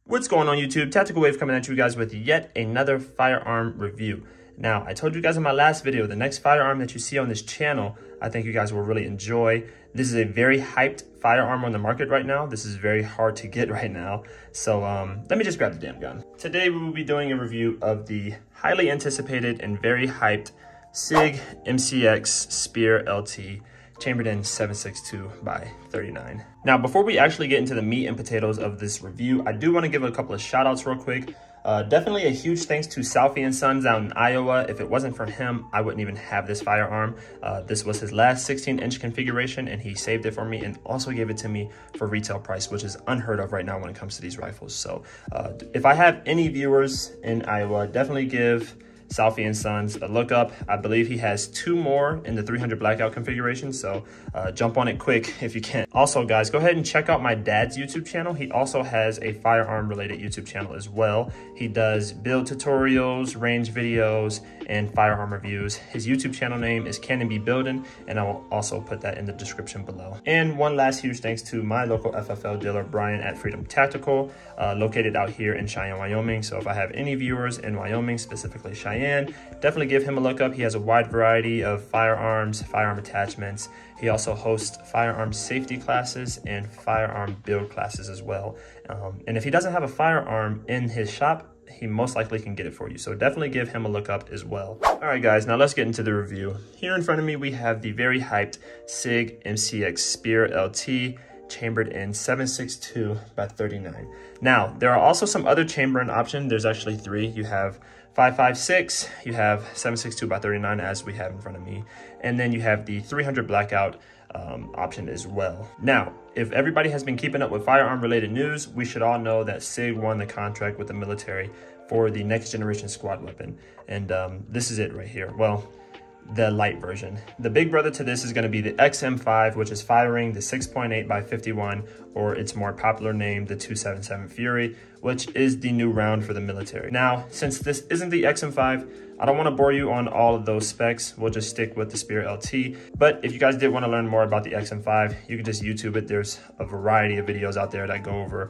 What's going on YouTube? Tactical Wave coming at you guys with yet another firearm review. Now, I told you guys in my last video, the next firearm that you see on this channel, I think you guys will really enjoy. This is a very hyped firearm on the market right now. This is very hard to get right now. So let me just grab the damn gun. Today we will be doing a review of the highly anticipated and very hyped Sig MCX Spear LT. Chambered in 7.62 by 39. Now, before we actually get into the meat and potatoes of this review, I do want to give a couple of shout outs real quick. Definitely a huge thanks to Salfy and Sons out in Iowa. If it wasn't for him, I wouldn't even have this firearm. This was his last 16-inch configuration and he saved it for me and also gave it to me for retail price, which is unheard of right now when it comes to these rifles. So if I have any viewers in Iowa, definitely give Salfy and Sons a look up. I believe he has 2 more in the 300 blackout configuration, so jump on it quick if you can. Also guys, go ahead and check out my dad's YouTube channel. He also has a firearm related YouTube channel as well. He does build tutorials, range videos, and firearm reviews. His YouTube channel name is Cannon Be Building, and I will also put that in the description below. And one last huge thanks to my local FFL dealer, Brian at Freedom Tactical, located out here in Cheyenne, Wyoming. So if I have any viewers in Wyoming, specifically Cheyenne, definitely give him a look up. He has a wide variety of firearms, firearm attachments. He also hosts firearm safety classes and firearm build classes as well. And if he doesn't have a firearm in his shop, he most likely can get it for you. So definitely give him a look up as well. All right, guys, now let's get into the review. Here in front of me, we have the very hyped Sig MCX Spear LT, chambered in 7.62 by 39. Now, there are also some other chambering options. There's actually 3. You have 5.56, you have 7.62 by 39 as we have in front of me, and then you have the 300 blackout option as well. Now, if everybody has been keeping up with firearm related news, we should all know that Sig won the contract with the military for the next generation squad weapon, and this is it right here. Well, the light version. The big brother to this is going to be the XM5, which is firing the 6.8 by 51, or its more popular name, the 277 Fury, which is the new round for the military. Now, since this isn't the XM5, I don't want to bore you on all of those specs. We'll just stick with the Spear LT. But if you guys did want to learn more about the XM5, you can just YouTube it. There's a variety of videos out there that go over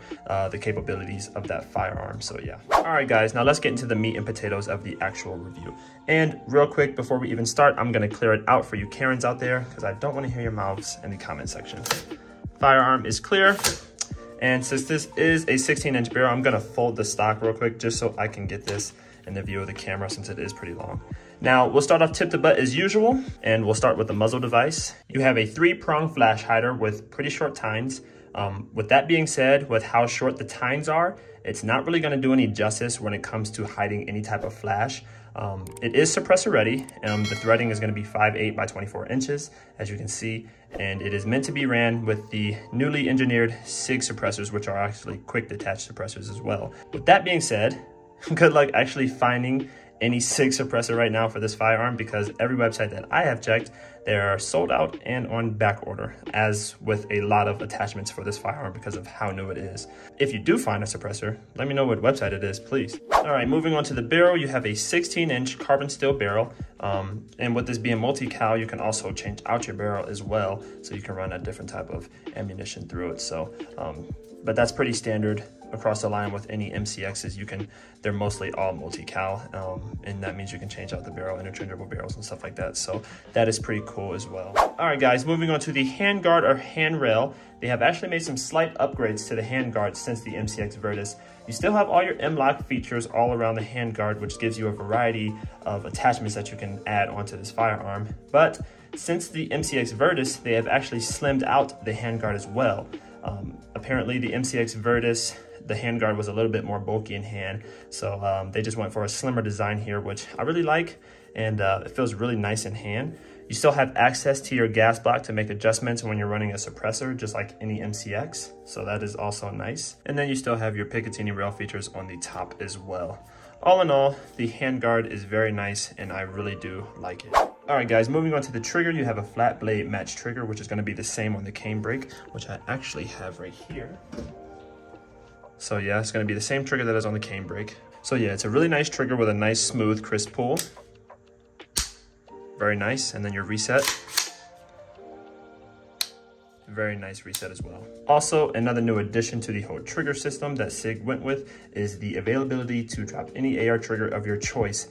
the capabilities of that firearm. So yeah. All right, guys, now let's get into the meat and potatoes of the actual review. And real quick, before we even start, I'm going to clear it out for you Karens out there because I don't want to hear your mouths in the comment section. Firearm is clear. And since this is a 16-inch barrel, I'm going to fold the stock real quick just so I can get this in the view of the camera since it is pretty long. Now, we'll start off tip to butt as usual, and we'll start with the muzzle device. You have a 3-prong flash hider with pretty short tines. With that being said, with how short the tines are, it's not really going to do any justice when it comes to hiding any type of flash. It is suppressor ready. The threading is going to be 5.8 by 24 inches, as you can see, and it is meant to be ran with the newly engineered Sig suppressors, which are actually quick detach suppressors as well. With that being said, good luck actually finding any Sig suppressor right now for this firearm because every website that I have checked, they are sold out and on back order, as with a lot of attachments for this firearm because of how new it is. If you do find a suppressor, let me know what website it is, please. All right, moving on to the barrel, you have a 16-inch carbon steel barrel. And with this being multi-cal, you can also change out your barrel as well, so you can run a different type of ammunition through it. So, but that's pretty standard across the line with any MCXs. They're mostly all multi-cal, and that means you can change out the barrel, interchangeable barrels and stuff like that. So that is pretty cool as well. All right, guys, moving on to the handguard or handrail. They have actually made some slight upgrades to the handguard since the MCX Virtus. You still have all your M-LOK features all around the handguard, which gives you a variety of attachments that you can add onto this firearm. But since the MCX Virtus, they have actually slimmed out the handguard as well. Apparently the MCX Virtus, the handguard was a little bit more bulky in hand, so they just went for a slimmer design here, which I really like, and it feels really nice in hand. You still have access to your gas block to make adjustments when you're running a suppressor, just like any MCX, so that is also nice. And then you still have your Picatinny rail features on the top as well. All in all, the handguard is very nice, and I really do like it. All right, guys, moving on to the trigger, you have a flat blade match trigger, which is going to be the same on the cane brake, which I actually have right here. So yeah, it's going to be the same trigger that is on the cane brake. So yeah, it's a really nice trigger with a nice, smooth, crisp pull. Very nice. And then your reset. very nice reset as well. Also, another new addition to the whole trigger system that Sig went with is the availability to drop any AR trigger of your choice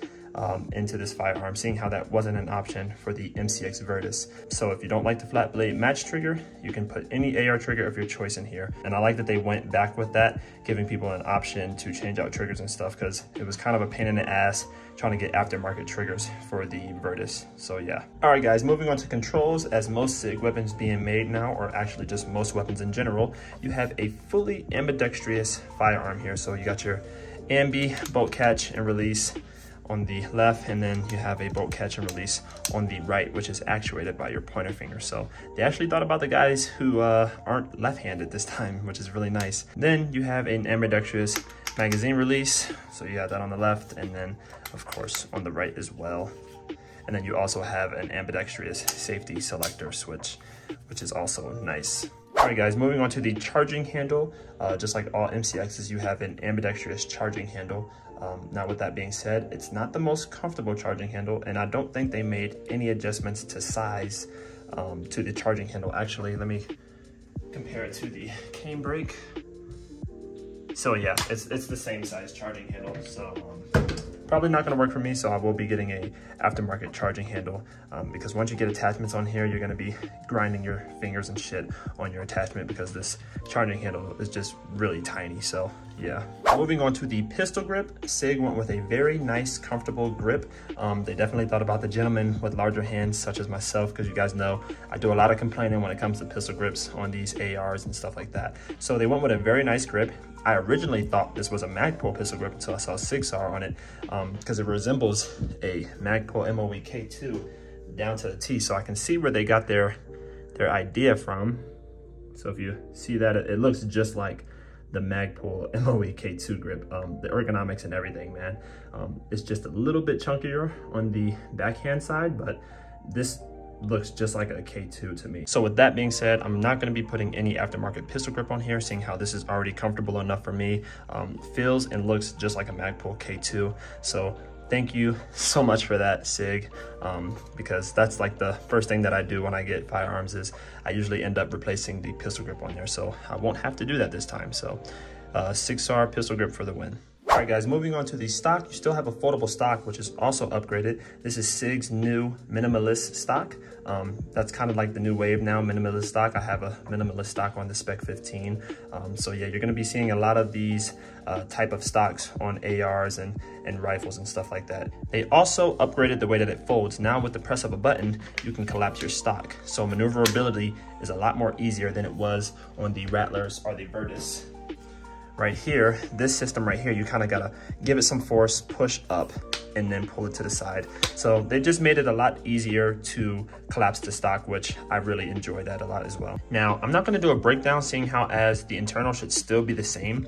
into this firearm, seeing how that wasn't an option for the MCX Virtus. So if you don't like the flat blade match trigger, you can put any AR trigger of your choice in here. And I like that they went back with that, giving people an option to change out triggers and stuff, because it was kind of a pain in the ass trying to get aftermarket triggers for the Virtus. So yeah. All right guys, moving on to controls. As most Sig weapons being made now, or actually just most weapons in general, you have a fully ambidextrous firearm here. So you got your ambi bolt catch and release on the left, and then you have a bolt catch and release on the right, which is actuated by your pointer finger. So they actually thought about the guys who aren't left-handed this time, which is really nice. Then you have an ambidextrous magazine release, so you have that on the left, and then of course on the right as well. And then you also have an ambidextrous safety selector switch, which is also nice. All right guys, moving on to the charging handle. Just like all MCXs, you have an ambidextrous charging handle. Now with that being said, it's not the most comfortable charging handle, and I don't think they made any adjustments to size to the charging handle. Actually, let me compare it to the cane brake. So yeah, it's the same size charging handle. So probably not gonna work for me, so I will be getting a aftermarket charging handle because once you get attachments on here, you're gonna be grinding your fingers and shit on your attachment because this charging handle is just really tiny. So yeah. Moving on to the pistol grip, Sig went with a very nice, comfortable grip. They definitely thought about the gentleman with larger hands, such as myself, because you guys know I do a lot of complaining when it comes to pistol grips on these ARs and stuff like that. So they went with a very nice grip. I originally thought this was a Magpul pistol grip until I saw SigSAR on it, because it resembles a Magpul MOE K2 down to the T. So I can see where they got their idea from. So if you see that, it looks just like the Magpul MOE K2 grip. The ergonomics and everything, man. It's just a little bit chunkier on the backhand side, but this looks just like a K2 to me. So with that being said, I'm not going to be putting any aftermarket pistol grip on here, seeing how this is already comfortable enough for me. Feels and looks just like a Magpul K2. So thank you so much for that, Sig, because that's like the first thing that I do when I get firearms is I usually end up replacing the pistol grip on there. So I won't have to do that this time. So SigSAR pistol grip for the win. All right guys, moving on to the stock, you still have a foldable stock, which is also upgraded. This is Sig's new minimalist stock. That's kind of like the new wave now, minimalist stock. I have a minimalist stock on the Spec 15. So yeah, you're gonna be seeing a lot of these type of stocks on ARs and rifles and stuff like that. They also upgraded the way that it folds. Now with the press of a button, you can collapse your stock. So maneuverability is a lot more easier than it was on the Rattlers or the Virtus. Right here, this system right here, you kind of gotta give it some force, push up, and then pull it to the side. So they just made it a lot easier to collapse the stock, which I really enjoy that a lot as well. Now, I'm not gonna do a breakdown, seeing how as the internal should still be the same.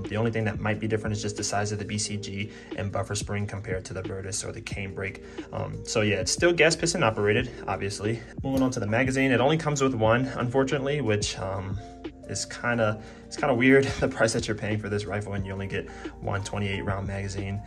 The only thing that might be different is just the size of the BCG and buffer spring compared to the Virtus or the cane brake. So yeah, it's still gas piston operated, obviously. Moving on to the magazine, it only comes with one, unfortunately, which it's kind of weird, the price that you're paying for this rifle, and you only get one 28 round magazine.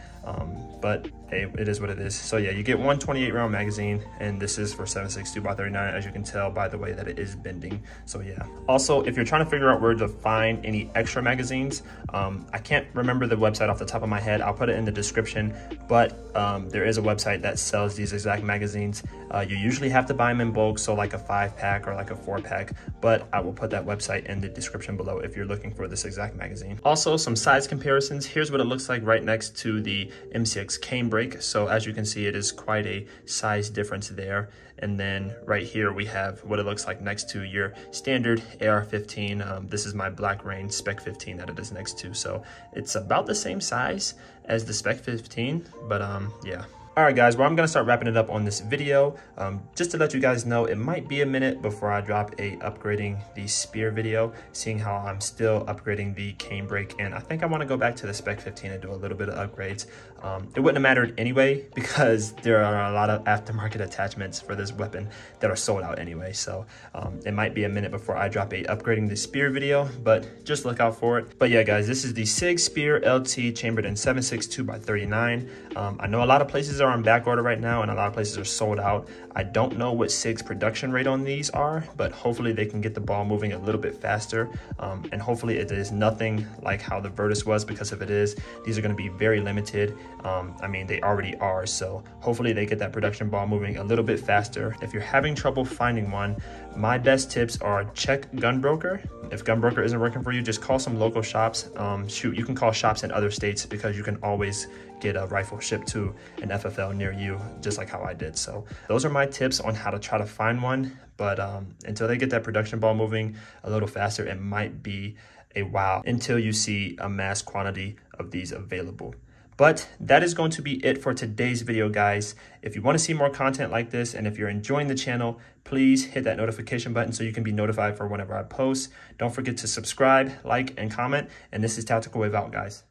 But hey, it is what it is. So yeah, you get one 28 round magazine, and this is for 7.62x39, as you can tell by the way that it is bending. So yeah. Also, if you're trying to figure out where to find any extra magazines, I can't remember the website off the top of my head. I'll put it in the description, but there is a website that sells these exact magazines. You usually have to buy them in bulk, so like a 5-pack or like a 4-pack, but I will put that website in the description below if you're looking for this exact magazine. Also, some size comparisons. Here's what it looks like right next to the MCX cane brake. So as you can see, it is quite a size difference there. And then right here we have what it looks like next to your standard AR-15. This is my Black Rain Spec 15 that it is next to. So it's about the same size as the Spec 15, but yeah. All right guys, well, I'm gonna start wrapping it up on this video. Just to let you guys know, it might be a minute before I drop a upgrading the Spear video, seeing how I'm still upgrading the cane brake, and I think I wanna go back to the Spec 15 and do a little bit of upgrades. It wouldn't have mattered anyway, because there are a lot of aftermarket attachments for this weapon that are sold out anyway. So it might be a minute before I drop a upgrading the Spear video, but just look out for it. But yeah guys, this is the Sig Spear LT chambered in 7.62x39. I know a lot of places are are on back order right now, and a lot of places are sold out. I don't know what Sig's production rate on these are, but hopefully they can get the ball moving a little bit faster. And hopefully it is nothing like how the Virtus was, because if it is, these are going to be very limited. I mean, they already are, so hopefully they get that production ball moving a little bit faster. If you're having trouble finding one, my best tips are check Gunbroker. If Gunbroker isn't working for you, just call some local shops. Shoot, you can call shops in other states, because you can always get a rifle shipped to an FFL near you, just like how I did. So those are my tips on how to try to find one. But until they get that production ball moving a little faster, it might be a while until you see a mass quantity of these available. But that is going to be it for today's video, guys. If you want to see more content like this, and if you're enjoying the channel, please hit that notification button so you can be notified for whenever I post. Don't forget to subscribe, like, and comment. And this is Tactical Wave out, guys.